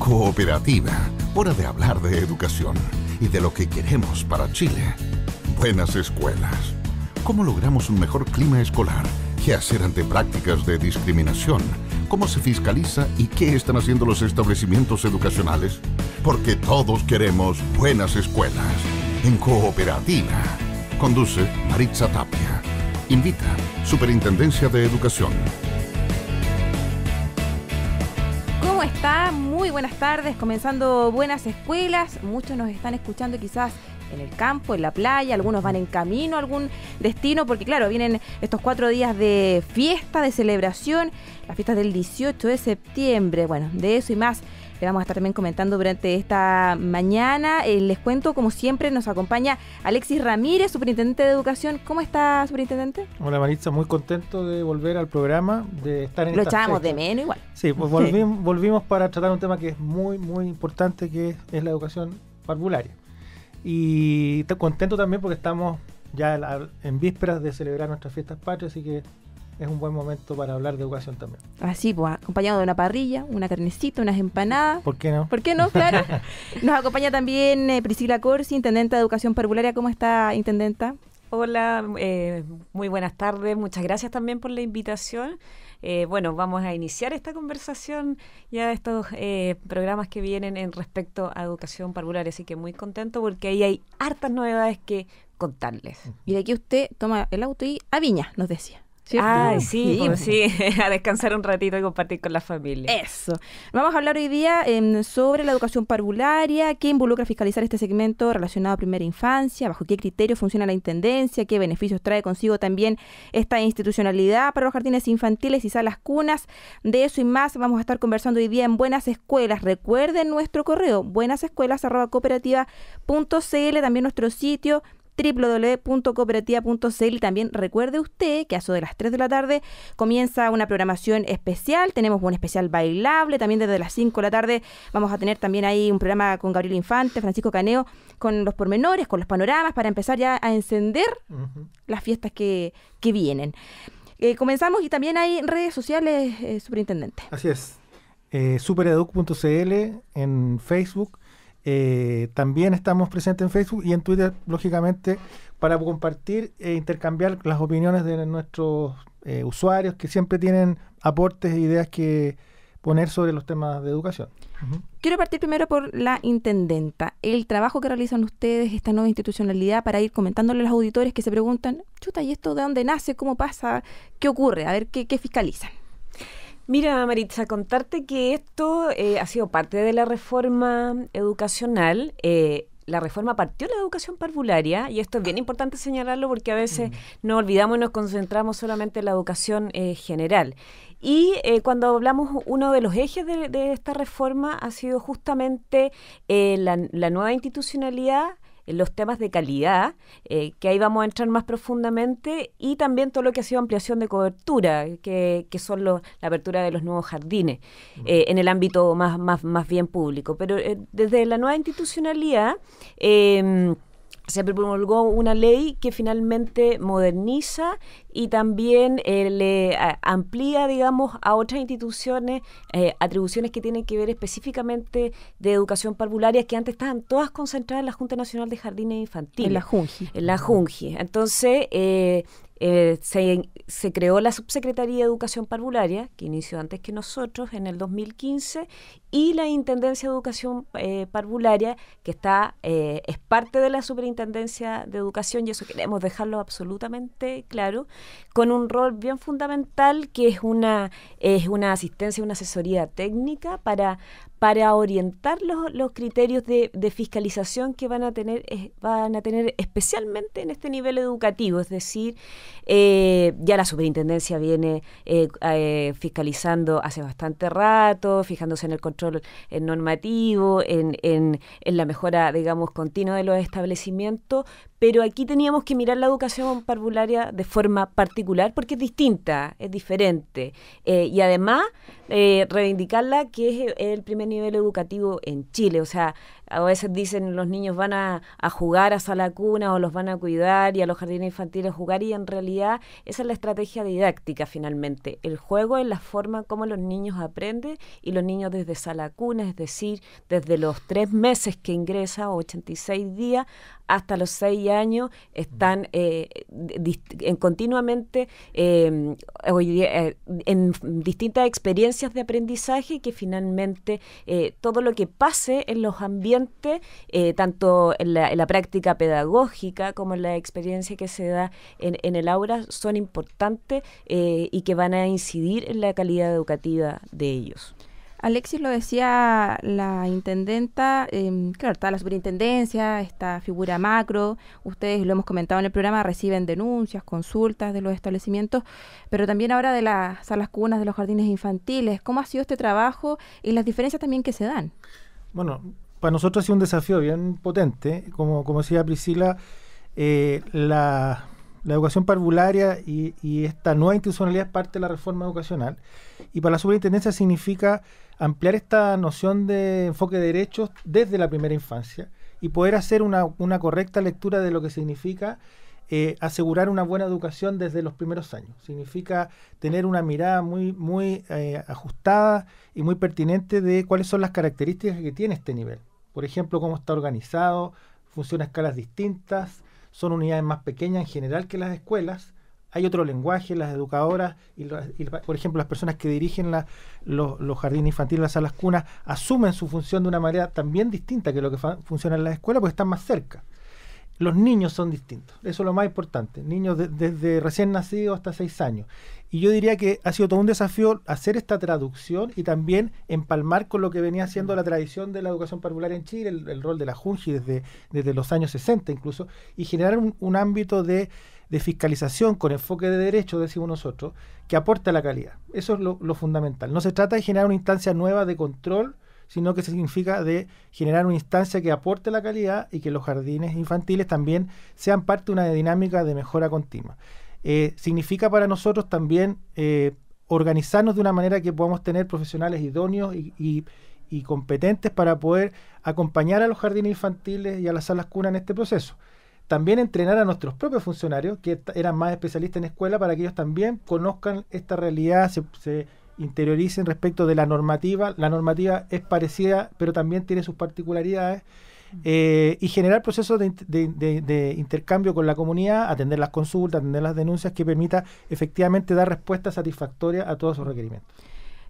Cooperativa, hora de hablar de educación y de lo que queremos para Chile. Buenas escuelas. ¿Cómo logramos un mejor clima escolar? ¿Qué hacer ante prácticas de discriminación? ¿Cómo se fiscaliza y qué están haciendo los establecimientos educacionales? Porque todos queremos buenas escuelas. En Cooperativa. Conduce Maritza Tapia. Invita Superintendencia de Educación. ¿Cómo está? Muy buenas tardes, comenzando Buenas Escuelas. Muchos nos están escuchando quizás en el campo, en la playa, algunos van en camino a algún destino, porque claro, vienen estos 4 días de fiesta, de celebración, las fiestas del 18 de septiembre. Bueno, de eso y más le vamos a estar también comentando durante esta mañana. Les cuento, como siempre, nos acompaña Alexis Ramírez, superintendente de Educación. ¿Cómo está, superintendente? Hola, Maritza, muy contento de volver al programa, de estar en Lo esta echábamos fecha. de menos igual. Sí, pues volvimos para tratar un tema que es muy, muy importante, que es la educación parvularia. Y estoy contento también porque estamos ya en vísperas de celebrar nuestras fiestas patrias, así que es un buen momento para hablar de educación también. Así, pues, acompañado de una parrilla, una carnecita, unas empanadas. ¿Por qué no? ¿Por qué no? Claro. Nos acompaña también Priscila Corsi, intendenta de Educación Parvularia. ¿Cómo está, intendenta? Hola, muy buenas tardes. Muchas gracias también por la invitación. Bueno, vamos a iniciar esta conversación ya de estos programas que vienen en respecto a educación parvularia, así que muy contento porque ahí hay hartas novedades que contarles. Y de aquí usted toma el auto y a Viña, nos decía. ¿Cierto? Ay, sí, Sí, pues, sí, a descansar un ratito y compartir con la familia. Eso. Vamos a hablar hoy día sobre la educación parvularia, qué involucra fiscalizar este segmento relacionado a primera infancia, bajo qué criterios funciona la intendencia, qué beneficios trae consigo también esta institucionalidad para los jardines infantiles y salas cunas. De eso y más vamos a estar conversando hoy día en Buenas Escuelas. Recuerden nuestro correo, buenasescuelas@cooperativa.cl, también nuestro sitio www.cooperativa.cl. También recuerde usted que a eso de las 3 de la tarde comienza una programación especial. Tenemos un especial bailable. También desde las 5 de la tarde vamos a tener también ahí un programa con Gabriel Infante, Francisco Caneo, con los pormenores, con los panoramas, para empezar ya a encender las fiestas que vienen. Comenzamos y también hay redes sociales, superintendente. Así es. Supereduc.cl en Facebook. También estamos presentes en Facebook y en Twitter, lógicamente, para compartir e intercambiar las opiniones de nuestros usuarios, que siempre tienen aportes e ideas que poner sobre los temas de educación. Quiero partir primero por la intendenta. El trabajo que realizan ustedes, esta nueva institucionalidad, para ir comentándole a los auditores que se preguntan, chuta, ¿y esto de dónde nace? ¿Cómo pasa? ¿Qué ocurre? A ver, ¿qué fiscalizan? Mira, Maritza, contarte que esto ha sido parte de la reforma educacional. La reforma partió de la educación parvularia, y esto es bien importante señalarlo porque a veces nos olvidamos y nos concentramos solamente en la educación general. Y cuando hablamos, uno de los ejes de esta reforma ha sido justamente la nueva institucionalidad, los temas de calidad, que ahí vamos a entrar más profundamente, y también todo lo que ha sido ampliación de cobertura, que son la apertura de los nuevos jardines, en el ámbito más bien público. Pero desde la nueva institucionalidad se promulgó una ley que finalmente moderniza y también le amplía, digamos, a otras instituciones atribuciones que tienen que ver específicamente de educación parvularia, que antes estaban todas concentradas en la Junta Nacional de Jardines Infantiles. En la JUNJI. En la JUNJI. Entonces, se creó la Subsecretaría de Educación Parvularia, que inició antes que nosotros, en el 2015, y la Intendencia de Educación Parvularia, que es parte de la Superintendencia de Educación, y eso queremos dejarlo absolutamente claro, con un rol bien fundamental, que es una asistencia, una asesoría técnica para orientar los criterios de fiscalización que van a tener especialmente en este nivel educativo. Es decir, ya la superintendencia viene fiscalizando hace bastante rato, fijándose en el control normativo, en la mejora, digamos, continua de los establecimientos, pero aquí teníamos que mirar la educación parvularia de forma particular porque es distinta, es diferente, y además reivindicarla, que es el primer nivel educativo en Chile. O sea, a veces dicen los niños van a jugar a sala cuna o los van a cuidar, y a los jardines infantiles a jugar, y en realidad esa es la estrategia didáctica finalmente. El juego es la forma como los niños aprenden, y los niños desde sala cuna, es decir, desde los 3 meses que ingresa, o 86 días, hasta los 6 años, están continuamente en distintas experiencias de aprendizaje, que finalmente todo lo que pase en los ambientes, tanto en la práctica pedagógica como en la experiencia que se da en el aula, son importantes y que van a incidir en la calidad educativa de ellos. Alexis, lo decía la intendenta, claro, está la superintendencia, esta figura macro, ustedes lo hemos comentado en el programa, reciben denuncias, consultas de los establecimientos, pero también ahora de las salas cunas, de los jardines infantiles. ¿Cómo ha sido este trabajo y las diferencias también que se dan? Bueno, para nosotros ha sido un desafío bien potente. Como decía Priscila, la educación parvularia y esta nueva institucionalidad es parte de la reforma educacional, y para la superintendencia significa ampliar esta noción de enfoque de derechos desde la primera infancia y poder hacer una correcta lectura de lo que significa asegurar una buena educación desde los primeros años. Significa tener una mirada muy ajustada y muy pertinente de cuáles son las características que tiene este nivel. Por ejemplo, cómo está organizado, funciona a escalas distintas, son unidades más pequeñas en general que las escuelas, hay otro lenguaje, las educadoras y por ejemplo, las personas que dirigen los jardines infantiles, las salas cunas, asumen su función de una manera también distinta que lo que funciona en las escuelas, porque están más cerca. Los niños son distintos, eso es lo más importante, niños desde recién nacidos hasta 6 años. Y yo diría que ha sido todo un desafío hacer esta traducción y también empalmar con lo que venía siendo la tradición de la educación parvularia en Chile, el rol de la Junji desde los años 60 incluso, y generar un ámbito de fiscalización con enfoque de derecho, decimos nosotros, que aporte a la calidad. Eso es lo fundamental. No se trata de generar una instancia nueva de control, sino que significa de generar una instancia que aporte la calidad y que los jardines infantiles también sean parte de una dinámica de mejora continua. Significa para nosotros también organizarnos de una manera que podamos tener profesionales idóneos y competentes para poder acompañar a los jardines infantiles y a las salas cunas en este proceso. También entrenar a nuestros propios funcionarios, que eran más especialistas en escuela, para que ellos también conozcan esta realidad, se interioricen respecto de la normativa. La normativa es parecida, pero también tiene sus particularidades, y generar procesos de intercambio con la comunidad, atender las consultas, atender las denuncias, que permita efectivamente dar respuesta satisfactoria a todos sus requerimientos.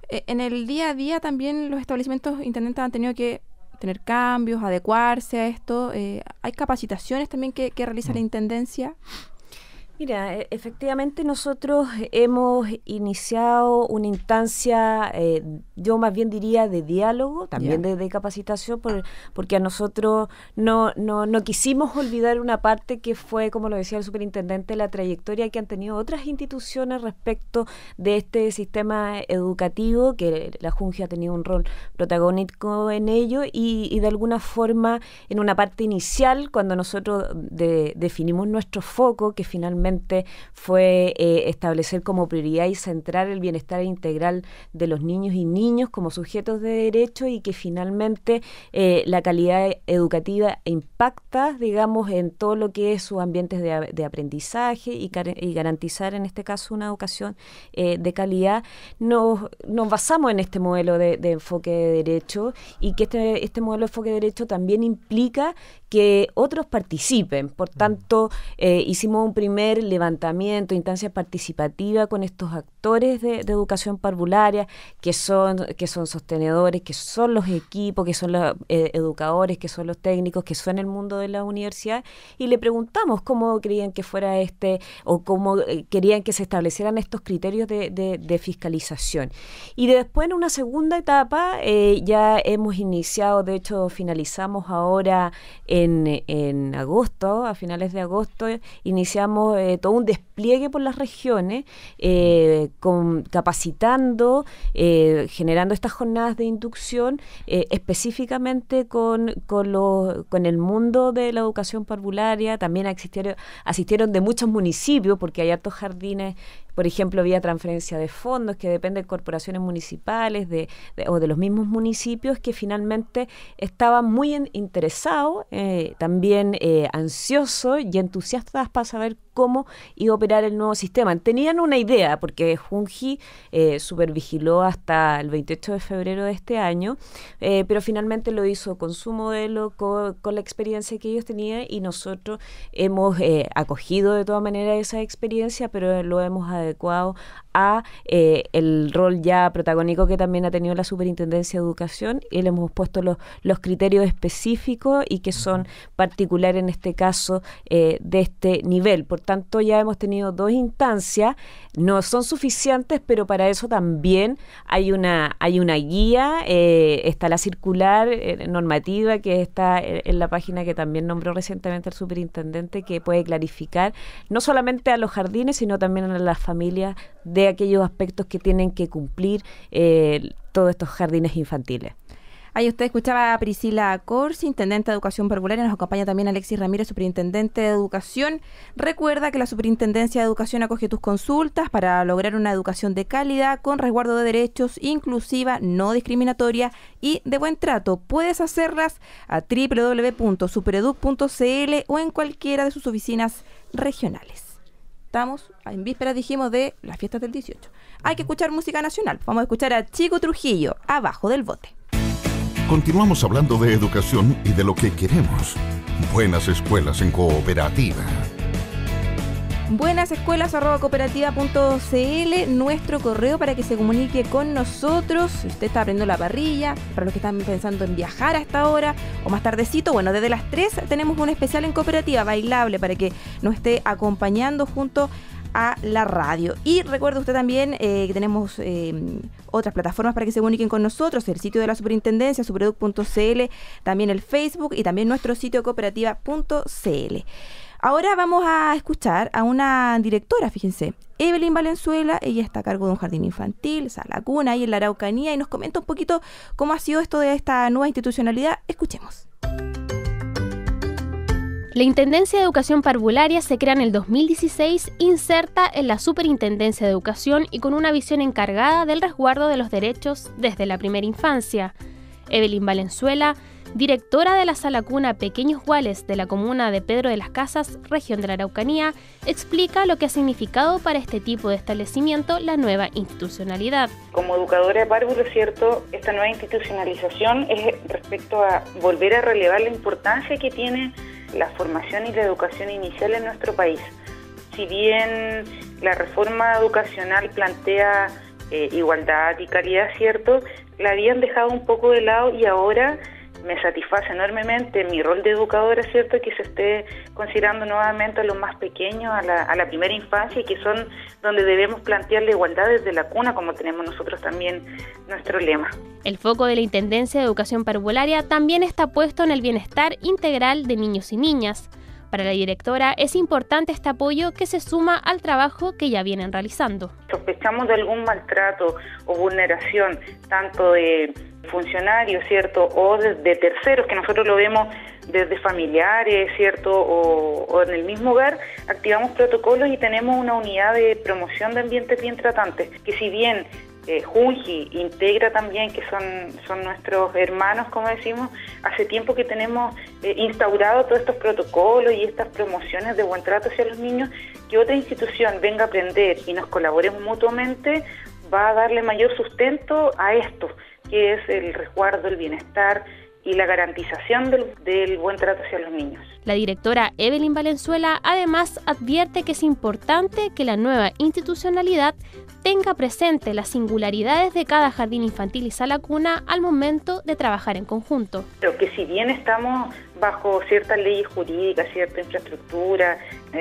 En el día a día también los establecimientos intendentes han tenido que tener cambios, adecuarse a esto. ¿Hay capacitaciones también que realiza la Intendencia? Mira, efectivamente nosotros hemos iniciado una instancia, yo más bien diría de diálogo, también de capacitación, porque a nosotros no quisimos olvidar una parte que fue, como lo decía el superintendente, la trayectoria que han tenido otras instituciones respecto de este sistema educativo, que la Junji ha tenido un rol protagónico en ello, y de alguna forma en una parte inicial, cuando nosotros definimos nuestro foco, que finalmente fue establecer como prioridad y centrar el bienestar integral de los niños y niñas como sujetos de derecho, y que finalmente la calidad educativa impacta, digamos, en todo lo que es sus ambientes de aprendizaje y garantizar en este caso una educación de calidad. Nos basamos en este modelo de enfoque de derecho, y que este modelo de enfoque de derecho también implica que otros participen. Por tanto, hicimos un primer levantamiento, instancia participativa con estos actores de educación parvularia, que son sostenedores, que son los equipos, que son los educadores, que son los técnicos, que son el mundo de la universidad, y le preguntamos cómo querían que fuera o cómo querían que se establecieran estos criterios de fiscalización. Y después, en una segunda etapa, ya hemos iniciado, de hecho finalizamos ahora en agosto, a finales de agosto, iniciamos todo un despliegue por las regiones, capacitando, generando estas jornadas de inducción específicamente con el mundo de la educación parvularia. También asistieron de muchos municipios, porque hay hartos jardines por ejemplo, vía transferencia de fondos, que depende de corporaciones municipales o de los mismos municipios, que finalmente estaban muy interesados, también ansiosos y entusiastas para saber cómo iba a operar el nuevo sistema. Tenían una idea, porque Junji supervigiló hasta el 28 de febrero de este año, pero finalmente lo hizo con su modelo, con la experiencia que ellos tenían, y nosotros hemos acogido de todas maneras esa experiencia, pero lo hemos adecuado a el rol ya protagónico que también ha tenido la Superintendencia de Educación, y le hemos puesto los criterios específicos y que son particulares en este caso de este nivel. Por tanto, ya hemos tenido 2 instancias, no son suficientes, pero para eso también hay una guía, está la circular normativa que está en la página que también nombró recientemente el superintendente, que puede clarificar no solamente a los jardines, sino también a las familias de aquellos aspectos que tienen que cumplir todos estos jardines infantiles. Ahí usted escuchaba a Priscila Corsi, intendente de Educación Parvularia. Nos acompaña también Alexis Ramírez, superintendente de Educación. Recuerda que la Superintendencia de Educación acoge tus consultas para lograr una educación de calidad, con resguardo de derechos, inclusiva, no discriminatoria y de buen trato. Puedes hacerlas a www.supereduc.cl o en cualquiera de sus oficinas regionales. Estamos en vísperas, dijimos, de las fiestas del 18. Hay que escuchar música nacional. Vamos a escuchar a Chico Trujillo, Abajo del Bote. Continuamos hablando de educación y de lo que queremos. Buenas escuelas en cooperativa. buenasescuelas@cooperativa.cl, nuestro correo para que se comunique con nosotros. Si usted está aprendiendo la parrilla, para los que están pensando en viajar a esta hora o más tardecito, bueno, desde las 3 tenemos un especial en cooperativa bailable para que nos esté acompañando junto a la radio. Y recuerde usted también que tenemos otras plataformas para que se comuniquen con nosotros, el sitio de la Superintendencia, supereduc.cl, también el Facebook y también nuestro sitio cooperativa.cl. Ahora vamos a escuchar a una directora, fíjense, Evelyn Valenzuela. Ella está a cargo de un jardín infantil, sala cuna, ahí en la Araucanía, y nos comenta un poquito cómo ha sido esto de esta nueva institucionalidad. Escuchemos. La Intendencia de Educación Parvularia se crea en el 2016, inserta en la Superintendencia de Educación y con una visión encargada del resguardo de los derechos desde la primera infancia. Evelyn Valenzuela, directora de la Sala Cuna Pequeños Guales de la comuna de Pedro de las Casas, región de la Araucanía, explica lo que ha significado para este tipo de establecimiento la nueva institucionalidad. Como educadora de párvulos, ¿cierto? Esta nueva institucionalización es respecto a volver a relevar la importancia que tiene la formación y la educación inicial en nuestro país. Si bien la reforma educacional plantea igualdad y calidad, ¿cierto?, la habían dejado un poco de lado, y ahora me satisface enormemente mi rol de educadora, ¿cierto?, que se esté considerando nuevamente a los más pequeños, a la primera infancia, y que son donde debemos plantear la igualdad desde la cuna, como tenemos nosotros también nuestro lema. El foco de la Intendencia de Educación Parvularia también está puesto en el bienestar integral de niños y niñas. Para la directora es importante este apoyo que se suma al trabajo que ya vienen realizando. Sospechamos de algún maltrato o vulneración, tanto de funcionarios, ¿cierto?, o de terceros, que nosotros lo vemos desde familiares, ¿cierto?, o en el mismo hogar. Activamos protocolos y tenemos una unidad de promoción de ambientes bien tratantes, que si bien Junji integra también, que son nuestros hermanos, como decimos, hace tiempo que tenemos instaurado todos estos protocolos y estas promociones de buen trato hacia los niños. Que otra institución venga a aprender y nos colaboremos mutuamente va a darle mayor sustento a esto, que es el resguardo, el bienestar y la garantización del buen trato hacia los niños. La directora Evelyn Valenzuela además advierte que es importante que la nueva institucionalidad tenga presente las singularidades de cada jardín infantil y sala cuna al momento de trabajar en conjunto. Pero que si bien estamos bajo ciertas leyes jurídicas, cierta infraestructura,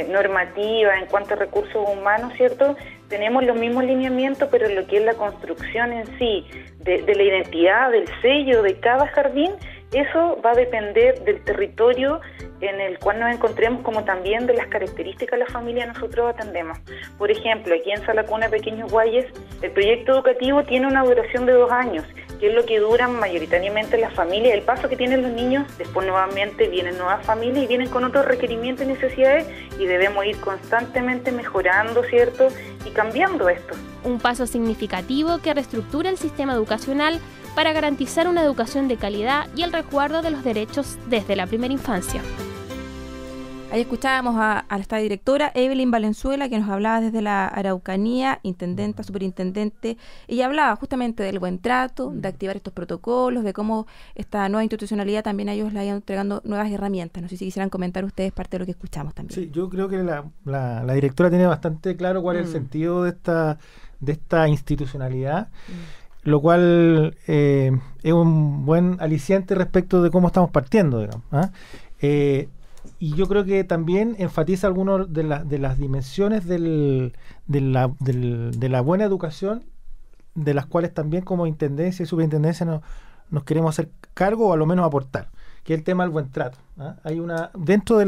normativa en cuanto a recursos humanos, ¿cierto?, tenemos los mismos lineamientos, pero lo que es la construcción en sí, de la identidad, del sello de cada jardín, eso va a depender del territorio en el cual nos encontremos, como también de las características de la familia que nosotros atendemos. Por ejemplo, aquí en Sala Cuna Pequeños Guayes, el proyecto educativo tiene una duración de 2 años, que es lo que duran mayoritariamente las familias, el paso que tienen los niños, después nuevamente vienen nuevas familias y vienen con otros requerimientos y necesidades, y debemos ir constantemente mejorando, ¿cierto?, y cambiando esto. Un paso significativo que reestructura el sistema educacional para garantizar una educación de calidad y el resguardo de los derechos desde la primera infancia. Ahí escuchábamos a esta directora, Evelyn Valenzuela, que nos hablaba desde la Araucanía, intendenta, superintendente. Ella hablaba justamente del buen trato, de activar estos protocolos, de cómo esta nueva institucionalidad también a ellos le ha ido entregando nuevas herramientas. No sé si quisieran comentar ustedes parte de lo que escuchamos también. Sí, yo creo que la directora tiene bastante claro cuál es el sentido de esta institucionalidad, lo cual es un buen aliciente respecto de cómo estamos partiendo, digamos, y yo creo que también enfatiza algunas de las dimensiones de la buena educación, de las cuales también como intendencia y superintendencia nos queremos hacer cargo o a lo menos aportar, que es el tema del buen trato. Hay dentro de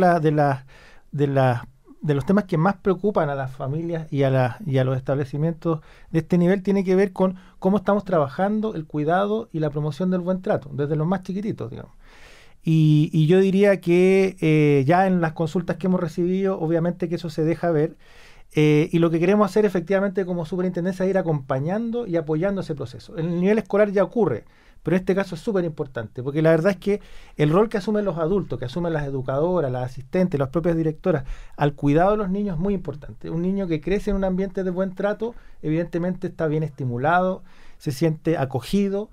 los temas que más preocupan a las familias y a los establecimientos de este nivel, tiene que ver con cómo estamos trabajando el cuidado y la promoción del buen trato, desde los más chiquititos, digamos. Y yo diría que ya en las consultas que hemos recibido, obviamente que eso se deja ver, y lo que queremos hacer efectivamente como superintendencia es ir acompañando y apoyando ese proceso. En el nivel escolar ya ocurre, pero en este caso es súper importante, porque la verdad es que el rol que asumen los adultos, que asumen las educadoras, las asistentes, las propias directoras, al cuidado de los niños es muy importante. Un niño que crece en un ambiente de buen trato, evidentemente está bien estimulado, se siente acogido,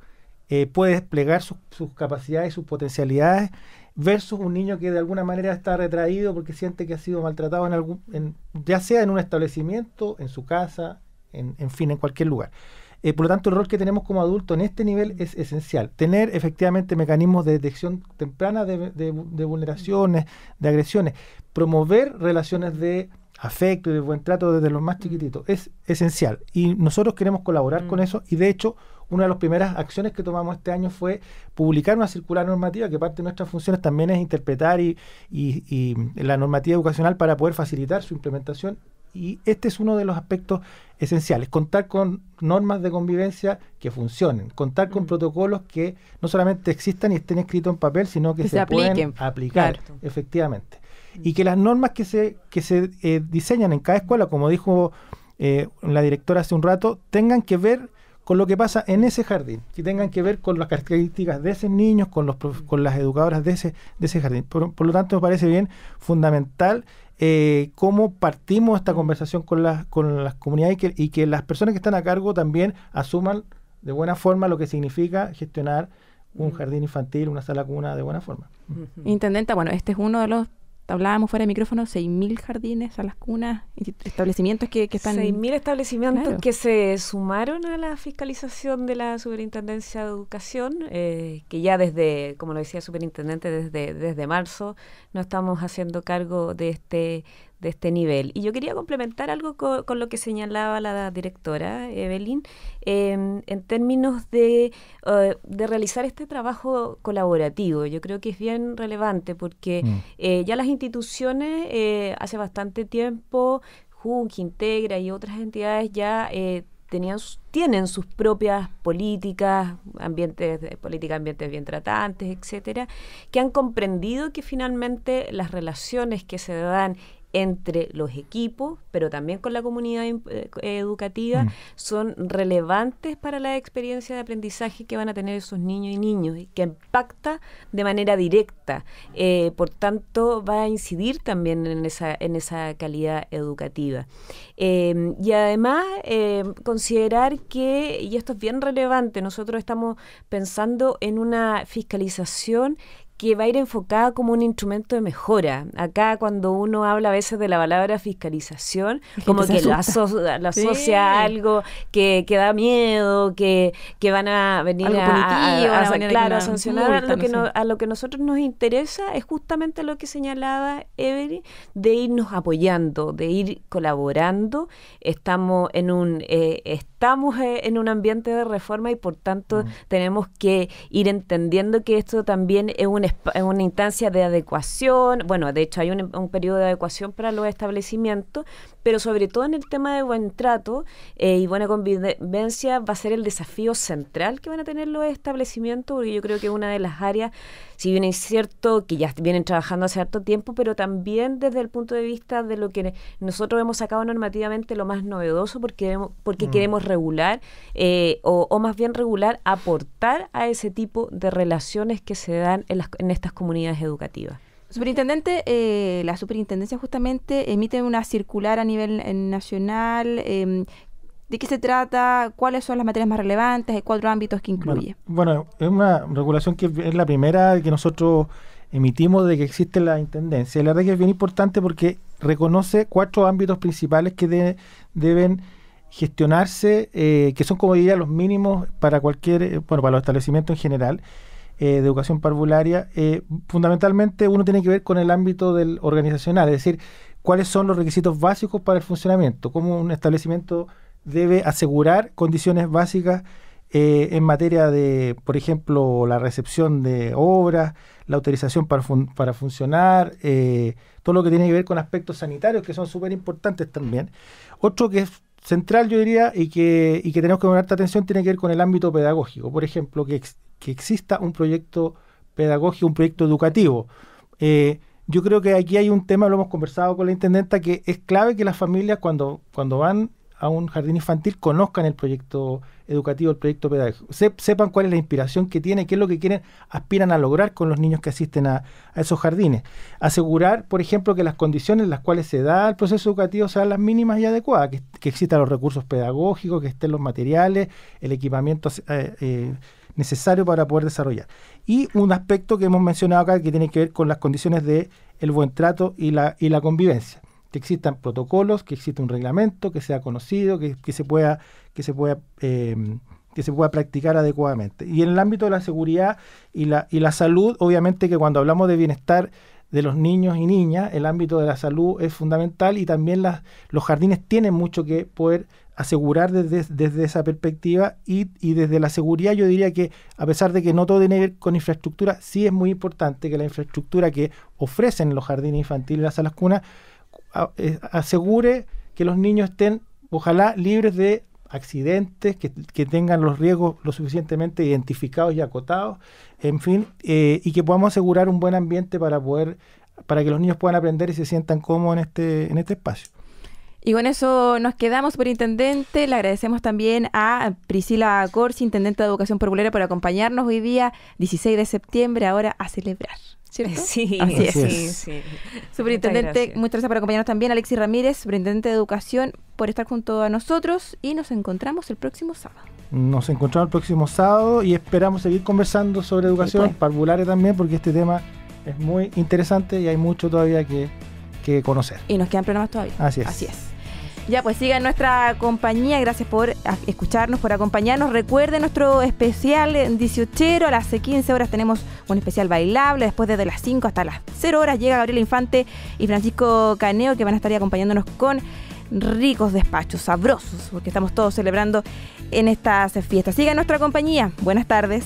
puede desplegar sus capacidades y sus potencialidades, versus un niño que de alguna manera está retraído porque siente que ha sido maltratado ya sea en un establecimiento, en su casa, en fin, en cualquier lugar. Por lo tanto, el rol que tenemos como adultos en este nivel es esencial. Tener efectivamente mecanismos de detección temprana de vulneraciones, de agresiones, promover relaciones de afecto y de buen trato desde los más chiquititos es esencial, y nosotros queremos colaborar con eso, y de hecho una de las primeras acciones que tomamos este año fue publicar una circular normativa, que parte de nuestras funciones también es interpretar y la normativa educacional para poder facilitar su implementación, y este es uno de los aspectos esenciales: contar con normas de convivencia que funcionen, contar con protocolos que no solamente existan y estén escritos en papel, sino que se pueden aplicar, claro, efectivamente. Y que las normas que se diseñan en cada escuela, como dijo la directora hace un rato, tengan que ver con lo que pasa en ese jardín, que tengan que ver con las características de esos niños, con las educadoras de ese jardín. Por lo tanto, me parece bien fundamental cómo partimos esta conversación con las comunidades, y que las personas que están a cargo también asuman de buena forma lo que significa gestionar un jardín infantil, una sala cuna de buena forma. Intendenta, bueno, este es uno de los, hablábamos fuera de micrófono, 6.000 jardines, salas cunas, establecimientos que están... 6.000 establecimientos, claro, que se sumaron a la fiscalización de la Superintendencia de Educación, que ya desde, como lo decía el superintendente, desde marzo nos estamos haciendo cargo de este nivel. Y yo quería complementar algo con lo que señalaba la directora, Evelyn, en términos de realizar este trabajo colaborativo. Yo creo que es bien relevante porque ya las instituciones hace bastante tiempo, JUNC, Integra y otras entidades ya tienen sus propias políticas, ambientes bien tratantes, etcétera, que han comprendido que finalmente las relaciones que se dan entre los equipos, pero también con la comunidad educativa, son relevantes para la experiencia de aprendizaje que van a tener esos niños y niñas, y que impacta de manera directa. Por tanto, va a incidir también en esa calidad educativa. Y además, considerar que, y esto es bien relevante, nosotros estamos pensando en una fiscalización que va a ir enfocada como un instrumento de mejora. Acá, cuando uno habla a veces de la palabra fiscalización, como que lo asocia a algo que da miedo, que van a venir a sancionar. A lo que nosotros nos interesa es justamente lo que señalaba Evelyn, de irnos apoyando, de ir colaborando. Estamos en un ambiente de reforma, y por tanto tenemos que ir entendiendo que esto también es una instancia de adecuación. Bueno, de hecho hay un periodo de adecuación para los establecimientos, pero sobre todo en el tema de buen trato y buena convivencia va a ser el desafío central que van a tener los establecimientos, porque yo creo que una de las áreas, si bien es cierto que ya vienen trabajando hace harto tiempo, pero también desde el punto de vista de lo que nosotros hemos sacado normativamente lo más novedoso, porque queremos regular, o más bien regular, aportar a ese tipo de relaciones que se dan en estas comunidades educativas. Superintendente, la superintendencia justamente emite una circular a nivel nacional. ¿De qué se trata? ¿Cuáles son las materias más relevantes? ¿Hay 4 ámbitos que incluye? Bueno, es una regulación que es la primera que nosotros emitimos de que existe la intendencia. Y la verdad que es bien importante porque reconoce 4 ámbitos principales que deben gestionarse, que son, como diría, los mínimos para para los establecimientos en general, de educación parvularia. Fundamentalmente uno tiene que ver con el ámbito del organizacional, es decir, cuáles son los requisitos básicos para el funcionamiento, cómo un establecimiento debe asegurar condiciones básicas en materia de, por ejemplo, la recepción de obras, la autorización para funcionar, todo lo que tiene que ver con aspectos sanitarios que son súper importantes también. Otro que es central, yo diría, y que tenemos que poner harta atención, tiene que ver con el ámbito pedagógico. Por ejemplo, que exista un proyecto pedagógico, un proyecto educativo. Yo creo que aquí hay un tema, lo hemos conversado con la intendenta, que es clave que las familias cuando van a un jardín infantil conozcan el proyecto educativo, el proyecto pedagógico, sepan cuál es la inspiración que tiene, qué es lo que aspiran a lograr con los niños que asisten a esos jardines. Asegurar, por ejemplo, que las condiciones en las cuales se da el proceso educativo sean las mínimas y adecuadas, que existan los recursos pedagógicos, que estén los materiales, el equipamiento necesario para poder desarrollar. Y un aspecto que hemos mencionado acá que tiene que ver con las condiciones de el buen trato y la convivencia. Que existan protocolos, que exista un reglamento, que sea conocido, que se pueda practicar adecuadamente. Y en el ámbito de la seguridad y la salud, obviamente que cuando hablamos de bienestar de los niños y niñas, el ámbito de la salud es fundamental y también los jardines tienen mucho que poder asegurar desde esa perspectiva y desde la seguridad. Yo diría que a pesar de que no todo tiene que ver con infraestructura, sí es muy importante que la infraestructura que ofrecen los jardines infantiles y las salas cunas asegure que los niños estén, ojalá, libres de accidentes, que tengan los riesgos lo suficientemente identificados y acotados, en fin, y que podamos asegurar un buen ambiente para que los niños puedan aprender y se sientan cómodos en este espacio. Y con eso nos quedamos, superintendente. Le agradecemos también a Priscila Corsi, intendente de Educación Parvularia, por acompañarnos hoy día, 16 de septiembre, ahora a celebrar. ¿Cierto? Sí, así es. Sí. Superintendente, muchas gracias por acompañarnos también. Alexis Ramírez, superintendente de Educación, por estar junto a nosotros y nos encontramos el próximo sábado. Nos encontramos el próximo sábado y esperamos seguir conversando sobre educación parvularia también, porque este tema es muy interesante y hay mucho todavía que conocer. Y nos quedan programas todavía. Así es. Ya, pues sigan nuestra compañía. Gracias por escucharnos, por acompañarnos. Recuerden nuestro especial en 18 a las 15 horas tenemos un especial bailable. Después desde las 5 hasta las 0 horas llega Gabriela Infante y Francisco Caneo, que van a estar acompañándonos con ricos despachos, sabrosos, porque estamos todos celebrando en estas fiestas. Sigan nuestra compañía. Buenas tardes.